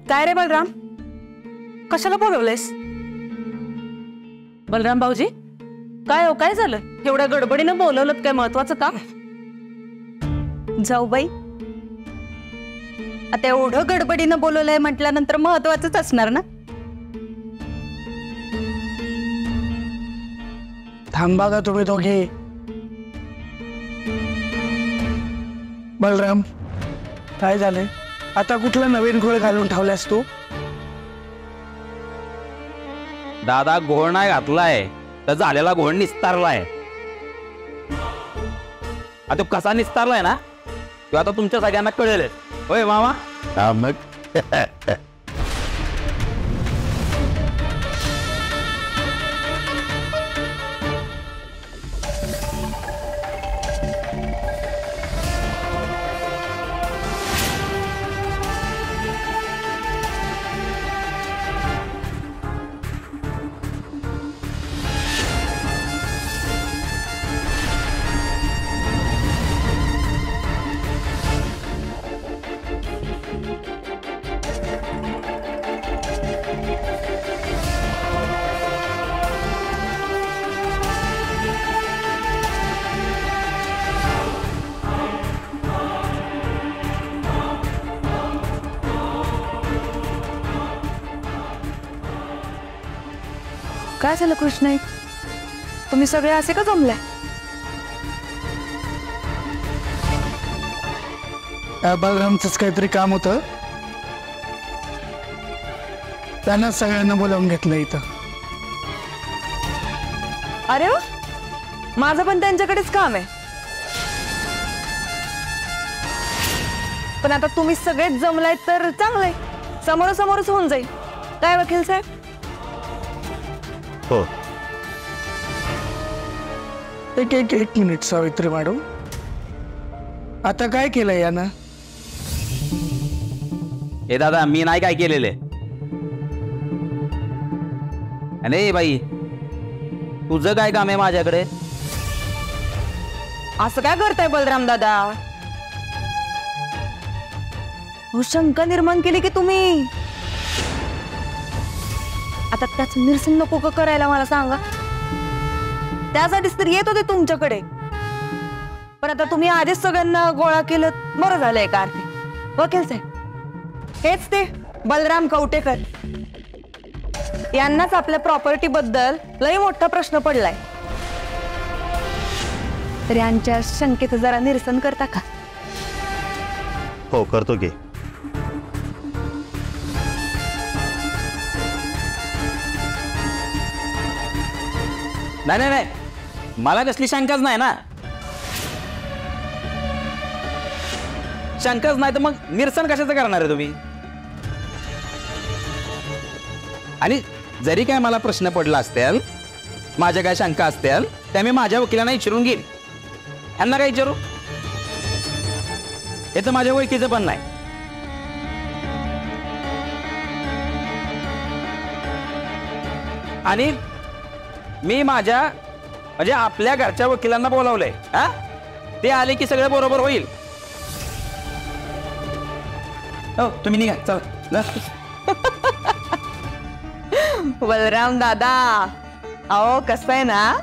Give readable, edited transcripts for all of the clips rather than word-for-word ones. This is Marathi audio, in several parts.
काय रे बलराम, कशाला बोलवलेस? बलराम भाऊजी, काय हो, काय झालं? एवढ्या गडबडीनं बोलवलं, काय महत्वाचं काम? जाऊ बाई, आता एवढं गडबडीनं बोलवलंय म्हटल्यानंतर महत्वाचंच असणार ना. थांबा का तुम्ही दोघे. बलराम, काय झालंय? आता कुठला नवीन घोळ घालून ठेवलास तू? दादा, घोळ नाही घातलाय, तर झालेला घोळ निस्तारलाय. आता कसा निस्तारलाय ना, तो आता तुमच्या सगळ्यांना कळेल. होय मामा? हा मग. काय झालं कृष्ण, तुम्ही सगळे असे का जमलाय? बलरामचंच काहीतरी काम होतं, त्यांना सगळ्यांना बोलावून घेतलं इथं. अरे वा, माझं पण त्यांच्याकडेच काम आहे. पण आता तुम्ही सगळेच जमलाय तर चांगलंय, समोरासमोरच होऊन जाईल. काय वकील साहेब? हो. एक मिनिट सावित्री मॅडम, आता काय केलंय यानं? हे दादा, मी नाही काय केलेले. अरे बाई, तुझं काय काम आहे माझ्याकडे? असं काय करताय बलराम दादा? शंका निर्माण केली की तुम्ही. आता त्याचं निरसन नको का करायला, मला सांगा. त्यासाठीच तर येत होते तुमच्याकडे. पण आता तुम्ही आधीच सगळ्यांना गोळा केलं, बरं झालंय का अर्थी. वकील साहेब, हेच ते बलराम कवटेकर, यांनाच आपल्या प्रॉपर्टी बद्दल लई मोठा प्रश्न पडलाय. तर यांच्या शंकेचं जरा निरसन करता का? हो, करतो की. नाही नाही नाही, मला कसली शंकाच नाही ना. शंकाच नाही तर मग निरसन कशाचं करणार आहे तुम्ही? आणि जरी काय मला प्रश्न पडला असतील, माझ्या काय शंका असतील, त्या मी माझ्या वकिलांना विचारून घेईन. यांना काय विचारू? हे तर माझ्या ओळखीचं पण नाही. आणि मी माझ्या म्हणजे आपल्या घरच्या वकिलांना बोलावलंय. हा, ते आले की सगळं बरोबर होईल. हो, तुम्ही निघा, चला. बलराम दादा, अहो कसं आहे ना,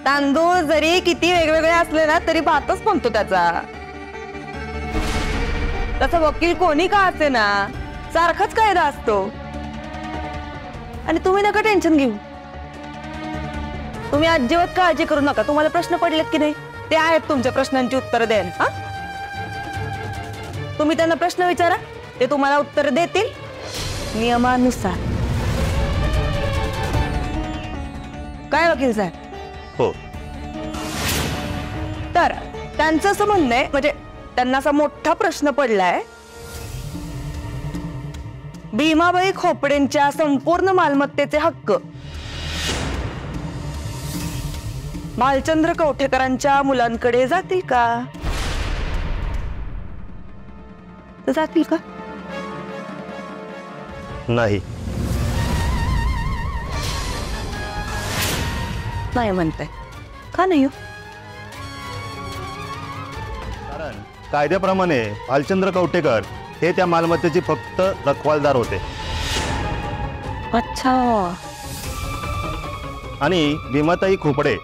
तांदूळ जरी किती वेगवेगळे असले ना तरी भातच बनतो त्याचा. तसं वकील कोणी का असे ना, सारखाच कायदा असतो. आणि तुम्ही नका टेन्शन घेऊ, तुम्ही अजिबात काळजी करू नका. तुम्हाला प्रश्न पडलेत की नाही, ते आहेत तुमच्या प्रश्नांची उत्तरं द्यायला. हा, तुम्ही त्यांना प्रश्न विचारा, ते तुम्हाला उत्तर देतील नियमानुसार. काय वकील साहेब? हो. तर त्यांचं असं म्हणणं आहे, म्हणजे त्यांना असा मोठा प्रश्न पडलाय, भीमाबाई खोपडेंच्या संपूर्ण मालमत्तेचे हक्क भालचंद्र कवठेकरांच्या मुलांकडे जातील का? जातील का? नाही. नाही म्हणताय का? नाही हो, कायद्याप्रमाणे भालचंद्र कवटेकर हे त्या मालमत्तेचे फक्त रखवालदार होते अच्छा. आणि भीमाताई खोपडे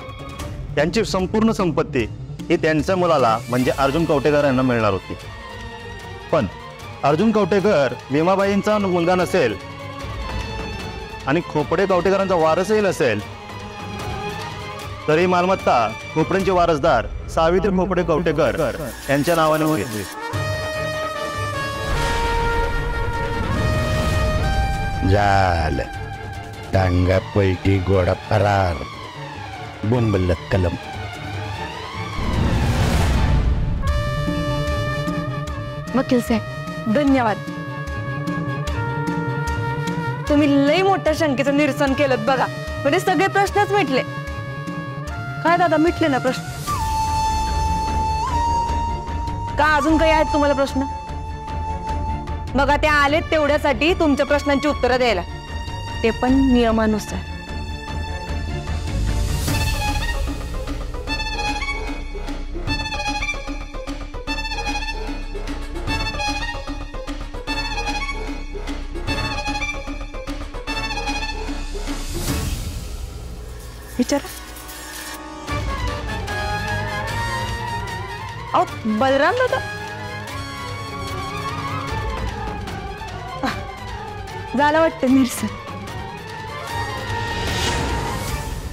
यांची संपूर्ण संपत्ती ही त्यांच्या मुलाला म्हणजे अर्जुन कवटेकर यांना मिळणार होती. पण अर्जुन कवटेकर भीमाबाईंचा मुलगा नसेल आणि खोपडे कवटेकरांचा वारसही नसेल, तरी मालमत्ता खोपड्यांचे वारसदार सावित्री खोपडे कवटेकर यांच्या नावाने होती. झालं. टांगापैकी घोडा फरार. बोंबलत कलम. वकील साहेब धन्यवाद. तुम्ही लई मोठ्या शंकेचं निरसन केलं बघा. म्हणजे सगळे प्रश्नच मिटले. काय दादा मिटले ना प्रश्न? का अजून काही आहेत तुम्हाला प्रश्न? बघा ते आलेत तेवढ्यासाठी तुमच्या प्रश्नांची उत्तरं द्यायला, ते पण नियमानुसार. विचार. अहो बलराम दादा झालं वाटतं निरसन.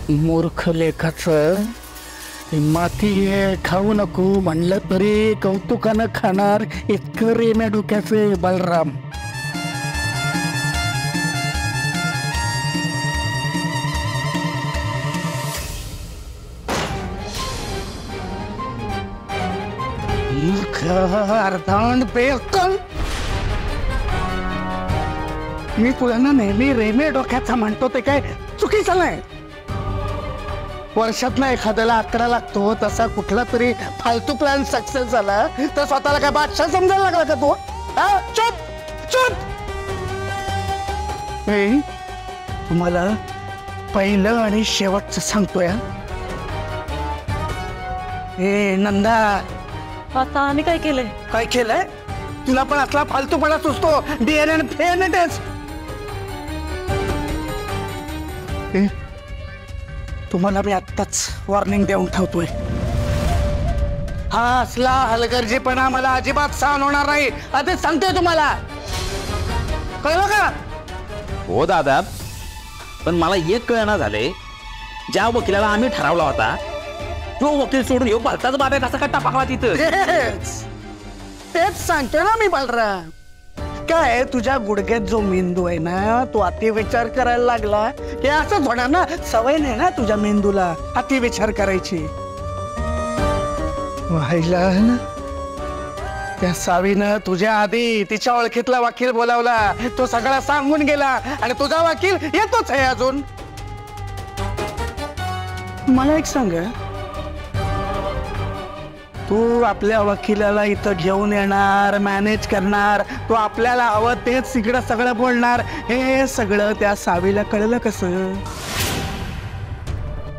मूर्ख लेखाचं माती हे खाऊ नको म्हणलं तरी कौतुकानं खाणार इतकं रेम्या डोक्याचे बलराम. मूर्ख अर्धांड बेअक्कल. मी तुला ना नेहमी रेमे डोक्याचा म्हणतो ते काय चुकीचं नाही. वर्षातला एखाद्याला आकडा लागतो, तसा कुठला तरी फालतू प्लॅन सक्सेस झाला तर स्वतःला काय बादशाह समजायला लागला का तू? चुप चुप. तुम्हाला पहिलं आणि शेवटचं सांगतोय. ए नंदा, आता आम्ही काय केलंय? काय केलंय? तुला पण असला फालतूपणा सुचतो. DNA फेअरने taste. तुम्हाला मी आत्ताच वॉर्निंग देऊन ठेवतोय. हा असला हलगर्जीपणा मला अजिबात सहन होणार नाही. आधीच सांगतोय तुम्हाला. कळलं का? हो दादा, पण मला एक कळना झाले, ज्या वकिलाला आम्ही ठरवला होता तो वकील सोडून येऊ भलताच बाबा कसा काय टाकला तिथं? तेच सांगतोय ना मी बलराम. काय तुझ्या गुडघ्यात जो मेंदू आहे ना, तो अति विचार करायला लागला हे असंच होणार ना. सवय नाही ना तुझ्या मेंदूला अति विचार करायची. व्हायला ना त्या सावीनं तुझ्या आधी तिच्या ओळखीतला वकील बोलावला. तो सगळा सांगून गेला आणि तुझा वकील येतोच आहे अजून. मला एक सांग, तू आपल्या वकिलाला इथं घेऊन येणार, मॅनेज करणार, तो आपल्याला हवं तेच इकडं सगळं बोलणार, हे सगळं त्या सावीला कळलं कसं?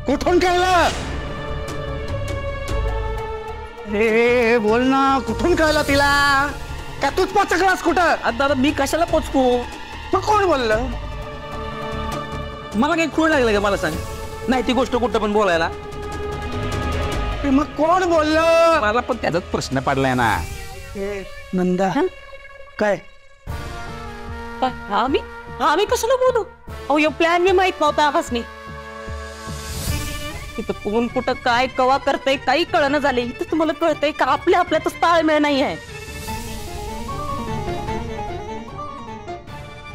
कुठून कळलं? हे बोल ना, कुठून कळलं तिला? का तूच पोचकलास कुठं? दादा मी कशाला पोचकू? मग कोण बोललं? मला काही खूळ लागलं का मला सांग. नाही ती गोष्ट कुठं पण बोलायला. मग कोण बोललं? मला पण त्याचाच प्रश्न पडलाय ना. नंदा काय आम्ही कशाला बोलू? अहो यो प्लॅन मी माहित नव्हता आवाजनी. इथं कोण कुठं काय कवा करतय काही कळणं झाले. इथं तुम्हाला कळतंय का आपल्या आपल्यातच ताळमेळ नाही आहे.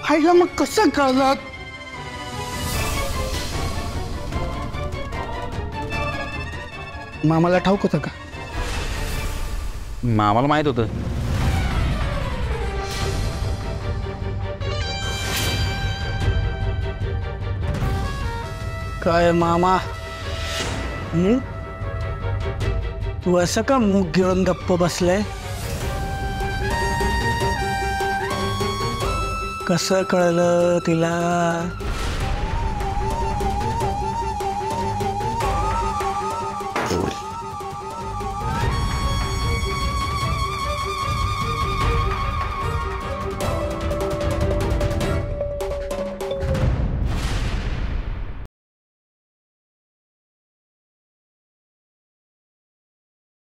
आईला मग कसं कळलं? मामाला ठाऊक होतं का? मामाला माहित होतं. काय मामा, तू असं का मूग घेऊन गप्प बसलाय? कसं कळलं तिला?